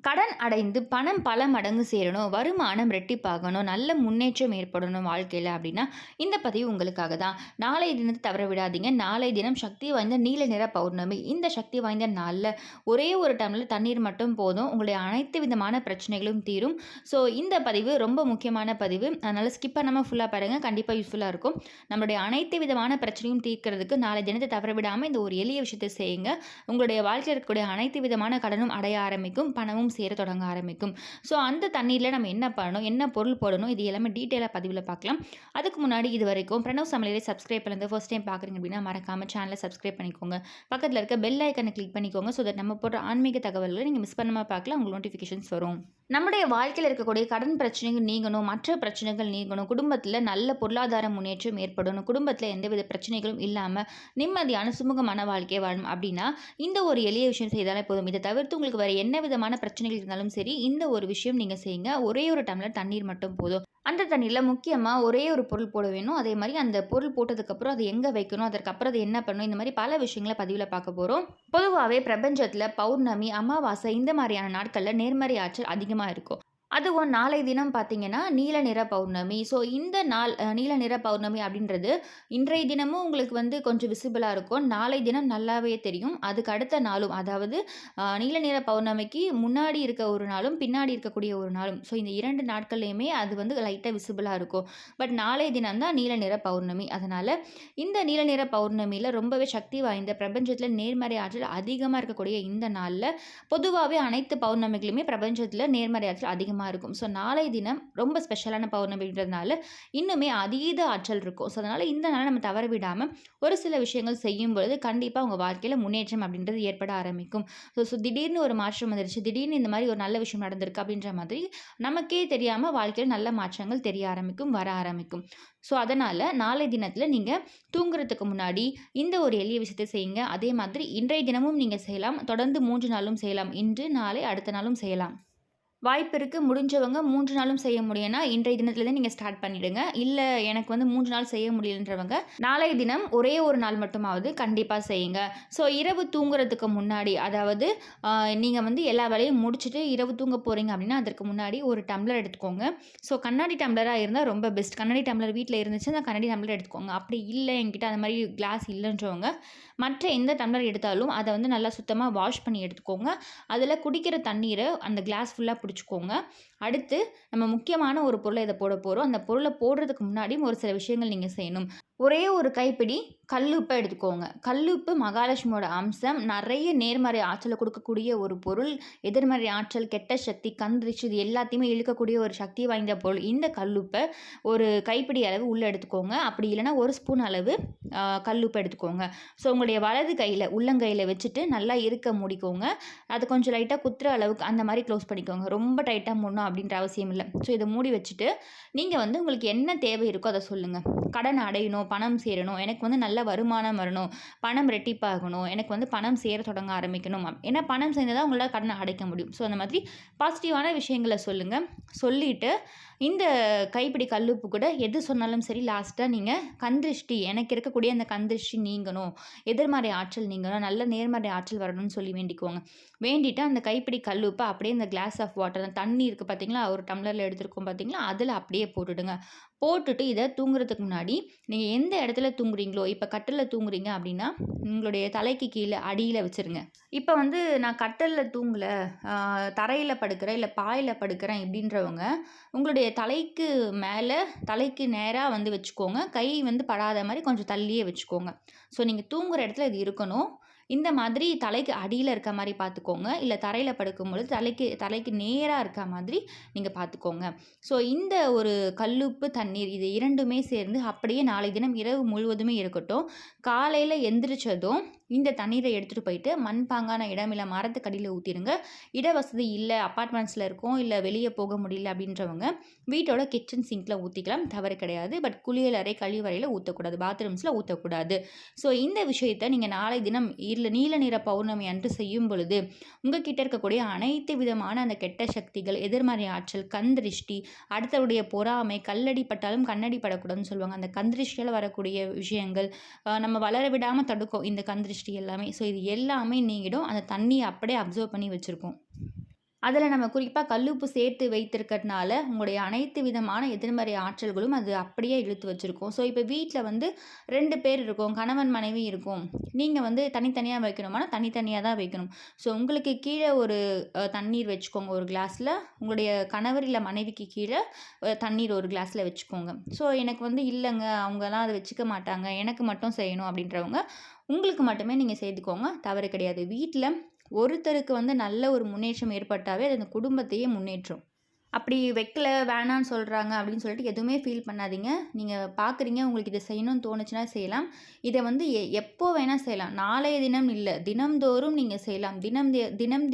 கடன் அடைந்து பணம் பல மடங்கு சேரணும், வருமானம் ரெட்டிப்பாகணும், நல்ல முன்னேற்றம் ஏற்படணும் வாழ்க்கையில அப்படின்னா, இந்த பதிவு உங்களுக்காக தான். நாளைய தினத்த தவற விடாதீங்க. நாளைய தினம் சக்தி வாய்ந்த நீல நிற பௌர்ணமி. இந்த சக்தி வாய்ந்த நாள்ல ஒரே ஒரு டம்ளர் தண்ணீர் மட்டும் போதும். உங்களுடைய அனைத்து விதமான பிரச்சனைகளும் தீரும். ஸோ இந்த பதிவு ரொம்ப முக்கியமான பதிவு. அதனால ஸ்கிப் பண்ணாம ஃபுல்லா பாருங்க. கண்டிப்பா யூஸ்ஃபுல்லா இருக்கும். நம்மளுடைய அனைத்து விதமான பிரச்சனையும் தீர்க்கிறதுக்கு நாளைய தினத்த தவற விடாம இந்த ஒரு எளிய விஷயத்த செய்யுங்க. உங்களுடைய வாழ்க்கையில இருக்கக்கூடிய அனைத்து விதமான கடனும் அடைய ஆரம்பிக்கும். பணமும் சேர தொடங்க ஆரம்பிக்கும். ஸோ அந்த தண்ணீரில் நம்ம என்ன பண்ணணும், என்ன பொருள் போடணும், இது எல்லாமே டீட்டெயிலாக பதிவில் பார்க்கலாம். அதுக்கு முன்னாடி இது வரைக்கும் பிரணவ் சமையலை சப்ஸ்கிரைப் பண்ணுறது ஃபர்ஸ்ட் டைம் பார்க்குறீங்க அப்படின்னா மறக்காமல் சேனலை சப்ஸ்கிரைப் பண்ணிக்கோங்க. பக்கத்தில் இருக்க பெல் ஐக்கனை கிளிக் பண்ணிக்கோங்க. ஸோ தட் நம்ம போடுற ஆன்மீக தகவல்களை நீங்கள் மிஸ் பண்ணாமல் பார்க்கலாம். உங்களுக்கு நோட்டிஃபிகேஷன்ஸ் வரும். நம்முடைய வாழ்க்கையில் இருக்கக்கூடிய கடன் பிரச்சனைகள் நீங்கணும், மற்ற பிரச்சனைகள் நீங்கணும், குடும்பத்தில் நல்ல பொருளாதார முன்னேற்றம் ஏற்படணும், குடும்பத்தில் எந்தவித பிரச்சனைகளும் இல்லாமல் நிம்மதியான சுமூகமான வாழ்க்கையை வாழணும் அப்படின்னா இந்த ஒரு எளிய விஷயம் செய்தாலே போதும். இதை தவிர்த்து உங்களுக்கு வேறு என்ன விதமான பிரச்சனைகள் இருந்தாலும் சரி, இந்த ஒரு விஷயம் நீங்கள் செய்யுங்க. ஒரே ஒரு டம்ளர் தண்ணீர் மட்டும் போதும். அந்த தண்ணீரில் முக்கியமாக ஒரே ஒரு பொருள் போட வேணும். அதே மாதிரி அந்த பொருள் போட்டதுக்கப்புறம் அதை எங்கே வைக்கணும், அதற்கப்புறம் அதை என்ன பண்ணணும், இந்த மாதிரி பல விஷயங்களை பதிவில் பார்க்க போகிறோம். பொதுவாகவே பிரபஞ்சத்தில் பௌர்ணமி, அமாவாசை இந்த மாதிரியான நாட்களில் நேர்மறை ஆற்றல் அதிகமாக இருக்கும். அதுவும் நாளை தினம் பார்த்தீங்கன்னா நீல நிற பௌர்ணமி. ஸோ இந்த நாள் நீல நிற பௌர்ணமி அப்படின்றது இன்றைய தினமும் உங்களுக்கு வந்து கொஞ்சம் விசிபிளாக இருக்கும். நாளை தினம் நல்லாவே தெரியும். அதுக்கு அடுத்த நாளும், அதாவது நீல நிற பௌர்ணமிக்கு முன்னாடி இருக்க ஒரு நாளும் பின்னாடி இருக்கக்கூடிய ஒரு நாளும், ஸோ இந்த 2 நாட்கள்லையுமே அது வந்து லைட்டாக விசிபிளாக இருக்கும். பட் நாளை தினம் தான் நீல நிற பௌர்ணமி. அதனால் இந்த நீல நிற பௌர்ணமியில் ரொம்பவே சக்தி வாய்ந்த பிரபஞ்சத்தில் நேர்மறை ஆற்றல் அதிகமாக இருக்கக்கூடிய இந்த நாளில் பொதுவாகவே அனைத்து பௌர்ணமிகளுமே பிரபஞ்சத்தில் நேர்மறை ஆற்றல் அதிகமாக இருக்கும். ஸோ நாளை தினம் ரொம்ப ஸ்பெஷலான பௌர்ணமின்றதுனால இன்னுமே அதீத ஆற்றல் இருக்கும். ஸோ அதனால் இந்த நாளை நம்ம தவற விடாமல் ஒரு சில விஷயங்கள் செய்யும் பொழுது கண்டிப்பாக உங்கள் வாழ்க்கையில் முன்னேற்றம் அப்படின்றது ஏற்பட ஆரம்பிக்கும். ஸோ திடீர்னு ஒரு மாற்றம் வந்துருச்சு, திடீர்னு இந்த மாதிரி ஒரு நல்ல விஷயம் நடந்திருக்கு அப்படின்ற மாதிரி நமக்கே தெரியாமல் வாழ்க்கையில் நல்ல மாற்றங்கள் தெரிய ஆரம்பிக்கும், வர ஆரம்பிக்கும். ஸோ அதனால் நாளை தினத்தில் நீங்கள் தூங்குறதுக்கு முன்னாடி இந்த ஒரு எளிய விஷயத்தை செய்யுங்க. அதே மாதிரி இன்றைய தினமும் நீங்கள் செய்யலாம். தொடர்ந்து 3 நாளும் செய்யலாம். இன்று, நாளை, அடுத்த நாளும் செய்யலாம். வாய்ப்பு இருக்கு. முடிஞ்சவங்க 3 நாளும் செய்ய முடியும்னா, இன்றைய தினத்துலேருந்தே நீங்க ஸ்டார்ட் பண்ணிடுங்க. இல்ல எனக்கு வந்து 3 நாள் செய்ய முடியலன்றவங்க, நாளைய தினம் ஒரே ஒரு நாள் மட்டுமாவது கண்டிப்பா செய்யுங்க. ஸோ இரவு தூங்குறதுக்கு முன்னாடி, அதாவது நீங்க வந்து எல்லா வேலையும் முடிச்சுட்டு இரவு தூங்க போறீங்க அப்படின்னா, அதற்கு முன்னாடி ஒரு டம்ளர் எடுத்துக்கோங்க. ஸோ கண்ணாடி டம்ளரா இருந்தா ரொம்ப பெஸ்ட். கண்ணாடி டம்ளர் வீட்ல இருந்துச்சுன்னா கண்ணாடி டம்ளர் எடுத்துக்கோங்க. அப்படி இல்ல என்கிட்ட அந்த மாரி கிளாஸ் இல்லன்றவங்க, மற்ற எந்த டம்ளர் எடுத்தாலும் அத வந்து நல்லா சுத்தமா வாஷ் பண்ணி எடுத்துக்கோங்க. அதில குடிக்கிற தண்ணீர அந்த கிளாஸ் ஃபுல்லா பிடிச்சுக்கோங்க. அடுத்து நம்ம முக்கியமான ஒரு பொருள இத போட போறோம். அந்த பொருள போடுறதுக்கு முன்னாடியும் ஒரு சில விஷயங்கள் நீங்க செய்யணும். ஒரே ஒரு கைப்பிடி கல்லுப்பை எடுத்துக்கோங்க. கல்லுப்பு மகாலட்சுமியோட அம்சம். நிறைய நேர்மறை ஆற்றல கொடுக்கக்கூடிய ஒரு பொருள். எதிர்மறை ஆற்றல், கெட்ட சக்தி, கண் திருஷ்டி இது எல்லாத்தையுமே இழுக்கக்கூடிய ஒரு சக்தி வாய்ந்த பொருள். இந்த கல்லுப்பை ஒரு கைப்பிடி அளவு உள்ளே எடுத்துக்கோங்க. அப்படி இல்லைன்னா ஒரு ஸ்பூன் அளவு கல்லுப்பு எடுத்துக்கோங்க. ஸோ உங்களுடைய வலது கையில் உள்ளங்கையில் வச்சுட்டு நல்லா இருக்க மூடிக்கோங்க. அது கொஞ்சம் லைட்டாக குத்துற அளவுக்கு அந்த மாதிரி க்ளோஸ் பண்ணிக்கோங்க. ரொம்ப டைட்டாக மூடணும் அப்படின்ற அவசியம் இல்லை. ஸோ இதை மூடி வச்சுட்டு நீங்கள் வந்து உங்களுக்கு என்ன தேவை இருக்கோ அதை சொல்லுங்கள். கடன் அடையணும், பணம் சேரணும், எனக்கு வந்து நல்ல வருமானம் வரணும், பணம் ரெட்டிப்பாகணும், எனக்கு வந்து பணம் சேர தொடங்க ஆரம்பிக்கணும். ஏன்னா பணம் சேர்ந்தால் தான் உங்களால் கடனை அடைக்க முடியும். ஸோ அந்த மாதிரி பாசிட்டிவான விஷயங்களை சொல்லுங்கள். சொல்லிவிட்டு இந்த கைப்பிடி கல்லுப்பு கூட எது சொன்னாலும் சரி லாஸ்ட்டாக நீங்கள் கந்திருஷ்டி, எனக்கு இருக்கக்கூடிய அந்த கந்திருஷ்டி நீங்கணும், எதிர்மறை ஆற்றல் நீங்கணும், நல்ல நேர்மறை ஆற்றல் வரணும்னு சொல்லி வேண்டிக்குவோங்க. வேண்டிட்டு அந்த கைப்பிடி கல்லுப்பை அப்படியே இந்த கிளாஸ் ஆஃப் வாட்டர், அந்த தண்ணி இருக்குது பார்த்தீங்களா, ஒரு டம்ளரில் எடுத்துருக்கோம் பார்த்தீங்களா, அதில் அப்படியே போட்டுடுங்க. போட்டுட்டு இதை தூங்குறதுக்கு முன்னாடி நீங்கள் எந்த இடத்துல தூங்குறீங்களோ, இப்போ கட்டிலில் தூங்குறீங்க அப்படின்னா உங்களுடைய தலைக்கு கீழே அடியில் வச்சுருங்க. இப்போ வந்து நான் கட்டிலில் தூங்கலை, தரையில் படுக்கிறேன் இல்லை பாயில் படுக்கிறேன் இப்படின்றவங்க உங்களுடைய தலைக்கு மேலே, தலைக்கு நேராக வந்து வச்சுக்கோங்க. கை வந்து படாத மாதிரி கொஞ்சம் தள்ளியே வச்சுக்கோங்க. ஸோ நீங்கள் தூங்குகிற இடத்துல இது இருக்கணும். இந்த மாதிரி தலைக்கு அடியில் இருக்க மாதிரி பார்த்துக்கோங்க. இல்லை தரையில் படுக்கும்பொழுது தலைக்கு நேராக இருக்க மாதிரி நீங்கள் பார்த்துக்கோங்க. ஸோ இந்த ஒரு கல்லுப்பு தண்ணீர் இது இரண்டுமே சேர்ந்து அப்படியே நாளை தினம் இரவு முழுவதுமே இருக்கட்டும். காலையில் எந்திரிச்சதும் இந்த தண்ணீரை எடுத்துகிட்டு போயிட்டு மண்பாங்கான இடம் இல்லை மரத்துக்கடியில் ஊற்றிடுங்க. இட வசதி இல்லை, அப்பார்ட்மெண்ட்ஸில் இருக்கோம், இல்லை வெளியே போக முடியல அப்படின்றவங்க வீட்டோட கிச்சன் சிங்கில் ஊற்றிக்கலாம், தவறு கிடையாது. பட் குளியலறை கழிவறையில் ஊற்றக்கூடாது, பாத்ரூம்ஸில் ஊற்றக்கூடாது. ஸோ இந்த விஷயத்தை நீங்கள் நாளை தினம் நீல நிற பௌர்ணமி அன்று செய்யும் பொழுது உங்ககிட்ட இருக்கக்கூடிய அனைத்து விதமான அந்த கெட்ட சக்திகள், எதிர்மறை ஆற்றல், கண் திருஷ்டி, அடுத்தவருடைய பொறாமை, கல்லடி பட்டாலும் கண்ணடி படக்கூடாதுன்னு சொல்லுவாங்க. அந்த கண் திருஷ்டியால் வரக்கூடிய விஷயங்கள் நம்ம வளர விடாமல் தடுக்கும் இந்த கண் திருஷ்டி எல்லாமே. ஸோ இது எல்லாமே நீங்கிடும். அந்த தண்ணியை அப்படியே அப்சர்வ் பண்ணி வச்சுருக்கோம். அதில நம்ம குறிப்பா கல்லுப்பு சேர்த்து வைத்திருக்கிறதுனால, உங்களுடைய அனைத்து விதமான எதிர்மறை ஆற்றல்களும் அது அப்படியே இழுத்து வச்சிருக்கும். ஸோ, இப்ப வீட்ல வந்து 2 பேர் இருக்கோம். கணவன், மனைவி இருக்கோம். நீங்க வந்து தனித்தனியா வைக்கணுமானா, தனித்தனியா தான் வைக்கணும். ஸோ, உங்களுக்கு கீழ ஒரு தண்ணீர் வச்சுக்கோங்க ஒரு கிளாஸ்ல. உங்களுடைய கணவர் இல்ல மனைவிக்கு கீழ தண்ணீர் ஒரு கிளாஸ்ல வச்சுக்கோங்க. ஸோ, எனக்கு வந்து இல்லங்க, அவங்கலாம் அத வச்சுக்க மாட்டாங்க. எனக்கு மட்டும் செய்யணும் அப்படின்றவங்க, உங்களுக்கு மட்டுமே நீங்க செய்துக்கோங்க. தவறு கிடையாது. வீட்ல ஒருத்தருக்கு வந்து நல்ல ஒரு முன்னேற்றம் ஏற்பட்டாவே, அது அந்த குடும்பத்தையே முன்னேற்றும். அப்படி வைக்கல, வேணான்னு சொல்றாங்க அப்படின்னு சொல்லிட்டு எதுவுமே ஃபீல் பண்ணாதீங்க. நீங்க பார்க்குறீங்க, உங்களுக்கு இத செய்யணும்னு தோணுச்சுன்னா செய்யலாம். இத வந்து எப்போ வேணா செய்யலாம். நாளைய தினம் இல்ல, தினம்தோறும் நீங்க செய்யலாம். தினம்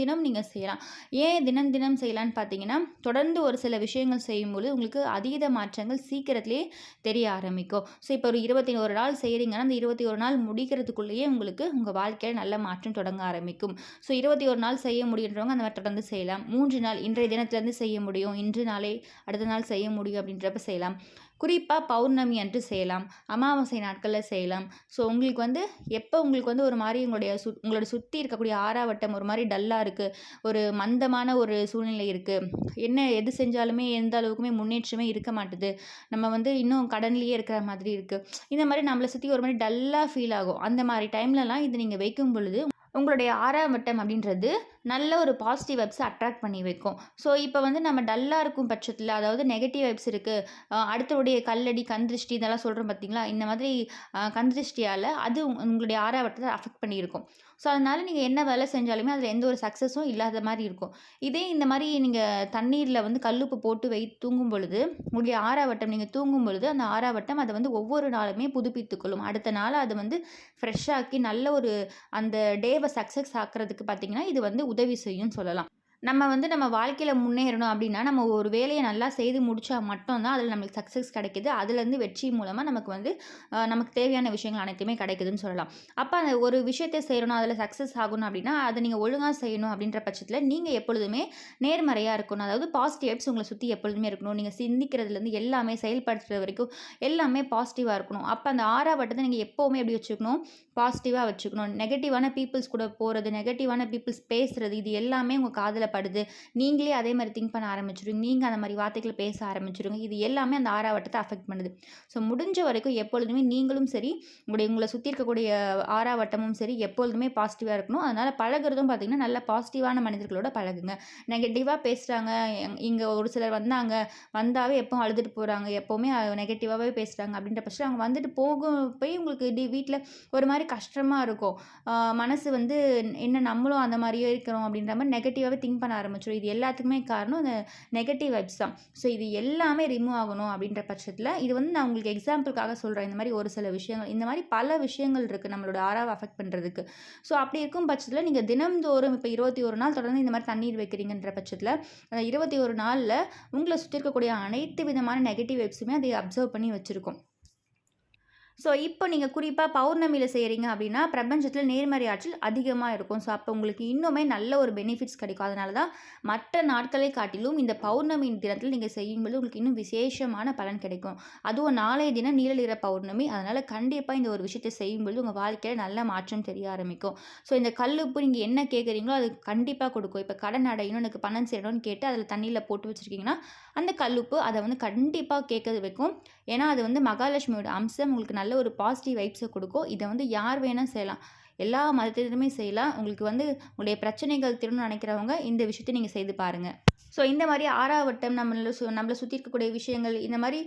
தினம் நீங்க செய்யலாம். ஏன் தினம் தினம் செய்யலான்னு பார்த்தீங்கன்னா, தொடர்ந்து ஒரு சில விஷயங்கள் செய்யும்போது உங்களுக்கு அதீத மாற்றங்கள் சீக்கிரத்திலேயே தெரிய ஆரம்பிக்கும். ஸோ இப்போ ஒரு 21 நாள் செய்றீங்கன்னா, அந்த 21 நாள் முடிக்கிறதுக்குள்ளேயே உங்களுக்கு உங்க வாழ்க்கையில நல்ல மாற்றம் தொடங்க ஆரம்பிக்கும். ஸோ 21 நாள் செய்ய முடியுன்றவங்க அந்த மாரி தொடர்ந்து செய்யலாம். 3 நாள் இன்றைய தினத்திலேருந்து செய்ய முடியும். இன்று நாளை அடுத்த நாள் செய்ய முடியும் அப்படின்றப்ப செய்யலாம். குறிப்பா பௌர்ணமி அன்று செய்யலாம். அமாவாசை நாட்கள்ல செய்யலாம். ஸோ உங்களுக்கு வந்து எப்போ உங்களுக்கு வந்து ஒரு மாரி உங்களோட சுத்தி இருக்கக்கூடிய ஆறாவட்டம் ஒரு மாரி டல்லா இருக்கு. ஒரு மந்தமான ஒரு சூழ்நிலை இருக்கு. என்ன எது செஞ்சாலுமே எந்த அளவுக்குமே முன்னேற்றமே இருக்க மாட்டுது. நம்ம வந்து இன்னும் கடன்லேயே இருக்கிற மாதிரி இருக்கு. இந்த மாரி நம்மள சுத்தி ஒரு மாரி டல்லா ஃபீல் ஆகும். அந்த மாரி டைம்லலாம் இது நீங்க வைக்கும் பொழுது உங்களுடைய 6ஆம் வட்டம் அப்படின்றது நல்ல ஒரு பாசிட்டிவ் வைப்ஸ அட்ராக்ட் பண்ணி வைக்கும். ஸோ, இப்ப வந்து நம்ம டல்லா இருக்கும் பட்சத்தில, அதாவது நெகட்டிவ் வைப்ஸ் இருக்கு. அடுத்தவருடைய கல்லடி, கண் திருஷ்டி இதெல்லாம் சொல்றோம் பார்த்தீங்களா? இந்த மாதிரி கண் திருஷ்டியால அது உங்களுடைய 6ஆம் வட்டத்த அஃபெக்ட் பண்ணியிருக்கும். ஸோ, அதனால நீங்க என்ன வேலை செஞ்சாலுமே அதில எந்த ஒரு சக்சஸும் இல்லாத மாரி இருக்கும். இதே இந்த மாரி நீங்க தண்ணீர்ல வந்து கல்லுப்பு போட்டு தூங்கும் பொழுது, உங்களுடைய 6ஆம் வட்டம் நீங்க தூங்கும் பொழுது, அந்த 6ஆம் வட்டம் அத வந்து ஒவ்வொரு நாளுமே புதுப்பித்துக் கொள்ளும். அடுத்த நாள் அது வந்து ஃப்ரெஷ் ஆக்கி நல்ல ஒரு அந்த டேவ சக்சஸ் ஆக்குறதுக்கு பார்த்தீங்கன்னா, இது வந்து உதவி செய்யும்னு சொல்லலாம். நம்ம வந்து நம்ம வாழ்க்கையில முன்னேறணும் அப்படின்னா, நம்ம ஒரு வேலைய நல்லா செய்து முடிச்சா மட்டும் தான் அதில நம்மளுக்கு சக்சஸ் கிடைக்குது. அதுலேருந்து வெற்றி மூலமா நமக்கு வந்து நமக்கு தேவையான விஷயங்கள் அனைத்துமே கிடைக்குதுன்னு சொல்லலாம். அப்ப அந்த ஒரு விஷயத்த செய்றோம், அதில சக்சஸ் ஆகணும் அப்படின்னா, அத நீங்க ஒழுங்கா செய்யணும் அப்படின்ற பட்சத்தில, நீங்க எப்பொழுதுமே நேர்மறையா இருக்கணும். அதாவது பாசிட்டிவ் வைப்ஸ் உங்கள சுத்தி எப்பொழுதுமே இருக்கணும். நீங்க சிந்திக்கிறதுலேருந்து எல்லாமே செயல்படுத்துறது வரைக்கும் எல்லாமே பாசிட்டிவா இருக்கணும். அப்ப அந்த 6ஆம் வட்டத்த நீங்க எப்பவுமே எப்படி வச்சுக்கணும்? பாசிட்டிவா வச்சுக்கணும். நெகட்டிவான பீப்பிள்ஸ் கூட போறது, நெகட்டிவான பீப்பிள்ஸ் பேசுறது, இது எல்லாமே உங்க காதுல படுது. நீங்களே அதே மாரி திங்க் பண்ண ஆரம்பிச்சுருவீங்க. நீங்க அந்த மாரி வார்த்தைகள பேச ஆரம்பிச்சுருவீங்க. இது எல்லாமே அந்த 6ஆம் வட்டத்த அஃபெக்ட் பண்ணுது. ஸோ முடிஞ்ச வரைக்கும் எப்பொழுதுமே நீங்களும் சரி, உங்கள சுத்தி இருக்கக்கூடிய 6ஆம் வட்டமும் சரி, எப்பொழுதுமே பாசிட்டிவா இருக்கணும். அதனால பழகுறதும் பார்த்தீங்கன்னா, நல்ல பாசிட்டிவான மனிதர்களோட பழகுங்க. நெகட்டிவா பேசுறாங்க, இங்க ஒரு சிலர் வந்தாங்க, வந்தாவே எப்பவும் அழுதுட்டு போறாங்க, எப்பவுமே நெகட்டிவாவே பேசுறாங்க அப்படின்ற பட்சத்தில அவங்க வந்துட்டு போய் உங்களுக்கு வீட்ல ஒரு மாரி கஷ்டமா இருக்கும். மனசு வந்து என்ன நம்மளும் அந்த மாரியே இருக்கிறோம் அப்படின்ற மாரி நெகட்டிவாவே திங்க் பண்ண ஆரம்பிச்சுரும். இது எல்லாத்துக்குமே காரணம் இந்த நெகட்டிவ் வைப்ஸ் தான். ஸோ இது எல்லாமே ரிமூவ் ஆகணும் அப்படின்ற பட்சத்தில, இது வந்து நான் உங்களுக்கு எக்ஸாம்பிளுக்காக சொல்றேன். இந்த மாரி ஒரு சில விஷயங்கள். இந்த மாரி பல விஷயங்கள் இருக்கு நம்மளோட ஆறாவ அஃபெக்ட் பண்றதுக்கு. ஸோ அப்படி இருக்கும் பட்சத்தில நீங்க தினம்தோறும் இப்ப 21 நாள் தொடர்ந்து இந்த மாரி தண்ணீர் வைக்கிறீங்கன்ற பட்சத்தில, அந்த 21 நாள்ல உங்கள சுத்தி இருக்கக்கூடிய அனைத்து விதமான நெகட்டிவ் வைப்ஸுமே அதை அப்சர்வ் பண்ணி வச்சிருக்கும். ஸோ, இப்போ நீங்க குறிப்பா பௌர்ணமியில செய்றீங்க அப்படின்னா, பிரபஞ்சத்தில நேர்மறை ஆற்றல் அதிகமா இருக்கும். ஸோ, அப்போ உங்களுக்கு இன்னுமே நல்ல ஒரு பெனிஃபிட்ஸ் கிடைக்கும். அதனால தான் மற்ற நாட்களை காட்டிலும் இந்த பௌர்ணமி தினத்தில நீங்க செய்யும்போது உங்களுக்கு இன்னும் விசேஷமான பலன் கிடைக்கும். அதுவும் நாளைய தினம் நீல நிற பௌர்ணமி. அதனால கண்டிப்பா இந்த ஒரு விஷயத்த செய்யும்பொழுது உங்க வாழ்க்கையில நல்ல மாற்றம் தெரிய ஆரம்பிக்கும். ஸோ, இந்த கல்லுப்பு நீங்க என்ன கேட்குறீங்களோ அது கண்டிப்பா கொடுக்கும். இப்ப கடன் அடையணும், எனக்கு பணம் சேரணும்னு கேட்டு அதில தண்ணீல போட்டு வச்சிருக்கீங்கன்னா, அந்த கல்லுப்பு அத வந்து கண்டிப்பா கேட்க வைக்கும். ஏன்னா, அது வந்து மகாலட்சுமியோட அம்சம். உங்களுக்கு நல்ல ஒரு பாசிட்டிவ் வைப்ஸ குடுக்கும். இத வந்து யார் வேணா செய்யலாம். எல்லா மதத்தினருமே செய்யலாம். உங்களுக்கு வந்து உங்களுடைய பிரச்சனைகள் தீரணும்னு நினைக்கிறவங்க இந்த விஷயத்த நீங்க செய்து பாருங்க. ஸோ இந்த மாரி 6ஆம் வட்டம் நம்மள சுத்தி இருக்கக்கூடிய விஷயங்கள், இந்த மாரி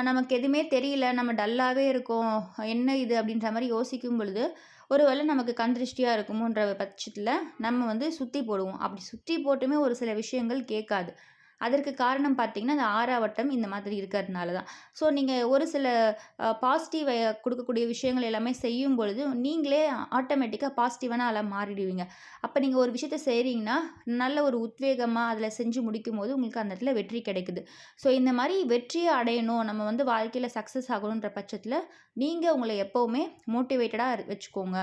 நமக்கு எதுவுமே தெரியல, நம்ம டல்லாவே இருக்கோம், என்ன இது அப்படின்ற மாரி யோசிக்கும் பொழுது, ஒரு வேளை நமக்கு கண் திருஷ்டியா இருக்குமோன்ற பட்சத்தில நம்ம வந்து சுத்தி போடுவோம். அப்படி சுத்தி போட்டுமே ஒரு சில விஷயங்கள் கேட்காது. அதற்கு காரணம் பார்த்தீங்கன்னா, அந்த 6ஆம் வட்டம் இந்த மாதிரி இருக்கிறதுனால தான். ஸோ, நீங்க ஒரு சில பாசிட்டிவ் குடுக்கக்கூடிய விஷயங்கள் எல்லாமே செய்யும் பொழுது, நீங்களே ஆட்டோமேட்டிக்கா பாசிட்டிவான ஆளா மாறிடுவீங்க. அப்ப நீங்க ஒரு விஷயத்த செய்றீங்கன்னா, நல்ல ஒரு உத்வேகமா அதில செஞ்சு முடிக்கும்போது, உங்களுக்கு அந்த இடத்துல வெற்றி கிடைக்குது. ஸோ, இந்த மாரி வெற்றிய அடையணும், நம்ம வந்து வாழ்க்கையில சக்சஸ் ஆகணுன்ற பட்சத்தில, நீங்க உங்கள எப்பவுமே மோட்டிவேட்டடா வச்சுக்கோங்க.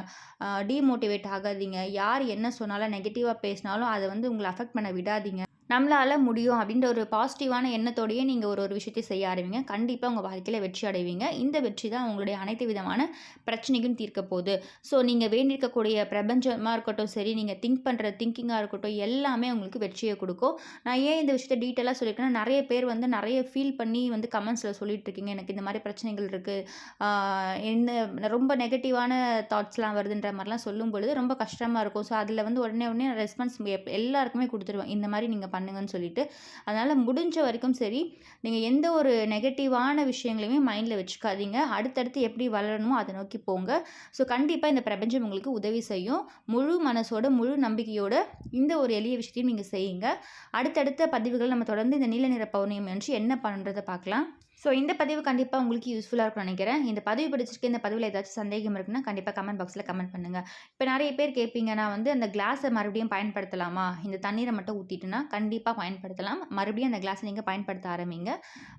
டீமோட்டிவேட் ஆகாதீங்க. யார் என்ன சொன்னாலும், நெகட்டிவா பேசினாலும், அத வந்து உங்கள அஃபெக்ட் பண்ண விடாதீங்க. நம்மளால முடியும் அப்படின்ற ஒரு பாசிட்டிவான எண்ணத்தோடயே நீங்க ஒரு ஒரு விஷயத்தையும் செய்ய ஆரம்பிங்க. கண்டிப்பா உங்க வாழ்க்கையில வெற்றி அடைவீங்க. இந்த வெற்றி தான் உங்களுடைய அனைத்து விதமான பிரச்சனைக்கும் தீர்க்க போது. ஸோ நீங்க வேண்டியிருக்கக்கூடிய பிரபஞ்சமா இருக்கட்டும் சரி, நீங்க திங்க் பண்ற திங்கிங்கா இருக்கட்டும், எல்லாமே உங்களுக்கு வெற்றிய குடுக்கும். நான் ஏன் இந்த விஷயத்த டீட்டெயிலா சொல்லியிருக்கேன்னா, நெறைய பேர் வந்து நெறைய ஃபீல் பண்ணி வந்து கமெண்ட்ஸ்ல சொல்லிட்டு இருக்கீங்க. எனக்கு இந்த மாரி பிரச்சனைகள் இருக்கு. ஆ என்ன ரொம்ப நெகட்டிவான தாட்ஸ்லாம் வருதுன்ற மாரிலாம் சொல்லும்பொழுது ரொம்ப கஷ்டமா இருக்கும். ஸோ அதில வந்து உடனே உடனே ரெஸ்பான்ஸ் எல்லாருக்குமே குடுத்துருவேன். இந்த மாரி நீங்க பண்ணுங்கன்னு சொல்லிட்டு. அதனால முடிஞ்ச வரைக்கும் சரி, நீங்க எந்த ஒரு நெகட்டிவான விஷயங்களையுமே மைண்ட்ல வச்சுக்காதீங்க. அடுத்தடுத்து எப்படி வளரணுமோ அத நோக்கி போங்க. ஸோ கண்டிப்பா இந்த பிரபஞ்சம் உங்களுக்கு உதவி செய்யும். முழு மனசோட, முழு நம்பிக்கையோட இந்த ஒரு எளிய விஷயத்தையும் நீங்க செய்யுங்க. அடுத்தடுத்த பதிவுகள் நம்ம தொடர்ந்து இந்த நீல நிற பௌர்ணமி அன்று என்ன பண்றத பார்க்கலாம். ஸோ இந்த பதிவு கண்டிப்பா உங்களுக்கு யூஸ்ஃபுல்லா இருக்கும்னு நெனைக்கிறேன். இந்த பதிவு பிடிச்சிருக்கு. இந்த பதிவுல ஏதாச்சும் சந்தேகம் இருக்குன்னா, கண்டிப்பா கமெண்ட் பாக்ஸ்ல கமெண்ட் பண்ணுங்க. இப்ப நெறைய பேர் கேட்பீங்க, நான் வந்து அந்த கிளாஸ மறுபடியும் பயன்படுத்தலாமா? இந்த தண்ணீர மட்டும் ஊத்திட்டுனா, கண்டிப்பா பயன்படுத்தலாம். மறுபடியும் அந்த கிளாஸ நீங்க பயன்படுத்த ஆரம்பிங்க.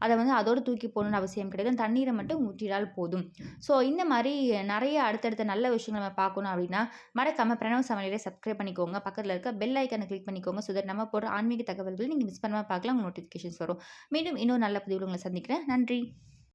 அத வந்து அதோட தூக்கி போடணும்னு அவசியம் கிடையாது. தண்ணீர மட்டும் ஊற்றினால் போதும். ஸோ இந்த மாரி நெறைய அடுத்தடுத்த நல்ல விஷயங்கள நம்ம பார்க்கணும் அப்டின்னா, மறக்காம பிரணவ் சமையலை சப்ஸ்கிரைப் பண்ணிக்கோங்க. பக்கத்துல இருக்க பெல் ஐகான கிளிக் பண்ணிக்கோங்க. ஸோ தட் நம்ம போடுற ஆன்மீக தகவல்கள் நீங்க மிஸ் பண்ணாம பார்க்கலாம். உங்க நோட்டிஃபிகேஷன்ஸ் வரும். மீண்டும் இன்னொரு நல்ல பதிவுல உங்கள சந்திக்கிறேன். நன்றி.